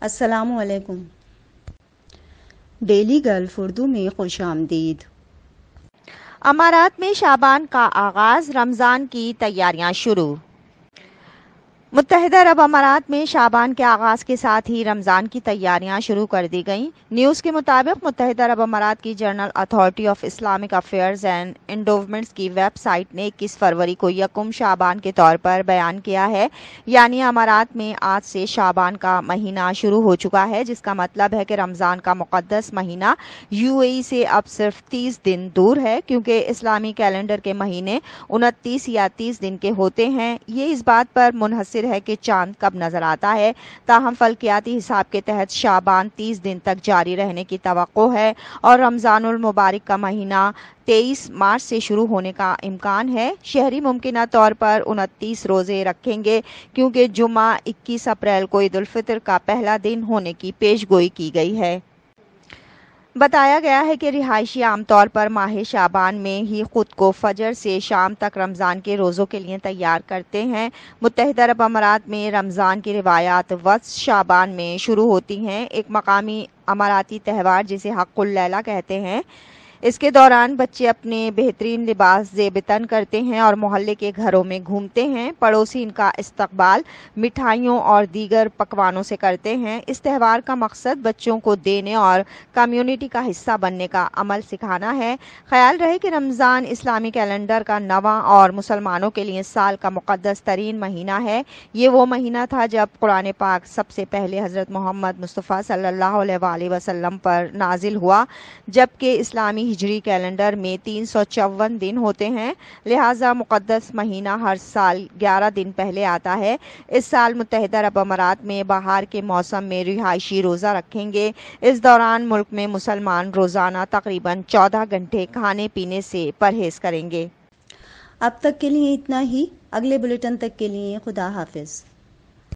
السلام علیکم۔ Daily golf Urdu میں خوش آمدید۔ امارات میں شعبان کا آغاز، رمضان کی تیاریاں شروع۔ متحدہ عرب امارات میں شعبان کے آغاز کے ساتھ ہی رمضان کی تیاریاں شروع کر دی گئیں۔ نیوز کے مطابق متحدہ عرب امارات کی general authority of Islamic affairs and endowments کی ویب سائٹ نے 21 فروری کو یکم شعبان کے طور پر بیان کیا ہے، یعنی امارات میں آج سے شعبان کا مہینہ شروع ہو چکا ہے، جس کا مطلب ہے کہ رمضان کا مقدس مہینہ UAE سے اب صرف 30 دن دور ہے، کیونکہ اسلامی کیلنڈر کے مہینے 29 یا 30 دن کے ہوتے ہیں۔ یہ اس بات پر منحصر ہے کہ چاند کب نظر آتا ہے، تاہم فلکیاتی حساب کے تحت شعبان 30 دن تک جاری رہنے کی توقع ہے اور رمضان المبارک کا مہینہ 23 مارچ سے شروع ہونے کا امکان ہے۔ شہری ممکنہ طور پر 29 روزے رکھیں گے، کیونکہ جمعہ 21 اپریل کو عید الفطر کا پہلا دن ہونے کی پیش گوئی کی گئی ہے۔ بتایا گیا ہے کہ رہائشی عام طور پر ماہ شعبان میں ہی خود کو فجر سے شام تک رمضان کے روزوں کے لیے تیار کرتے ہیں۔ متحدہ عرب امارات میں رمضان کی روایات وسط شعبان میں شروع ہوتی ہیں۔ ایک مقامی اماراتی تہوار جسے حق اللیلہ کہتے ہیں، اس کے دوران بچے اپنے بہترین لباس زیب تن کرتے ہیں اور محلے کے گھروں میں گھومتے ہیں۔ پڑوسی ان کا استقبال مٹھائیوں اور دیگر پکوانوں سے کرتے ہیں۔ اس تہوار کا مقصد بچوں کو دینے اور کمیونٹی کا حصہ بننے کا عمل سکھانا ہے۔ خیال رہے کہ رمضان اسلامی کیلنڈر کا 9واں اور مسلمانوں کے لیے سال کا مقدس ترین مہینہ ہے۔ یہ وہ مہینہ تھا جب قرآن پاک سب سے پہلے حضرت محمد مصطفیٰ صلی اللہ علیہ وآلہ وسلم پر نازل ہوا، جبکہ اسلامی ہجری کیلنڈر میں 354 دن ہوتے ہیں، لہٰذا مقدس مہینہ ہر سال 11 دن پہلے آتا ہے۔ اس سال متحدہ عرب امارات میں بہار کے موسم میں رہائشی روزہ رکھیں گے۔ اس دوران ملک میں مسلمان روزانہ تقریباً 14 گھنٹے کھانے پینے سے پرہیز کریں گے۔ اب تک کے لیے اتنا ہی۔ اگلے بلیٹن تک کے لیے خدا حافظ۔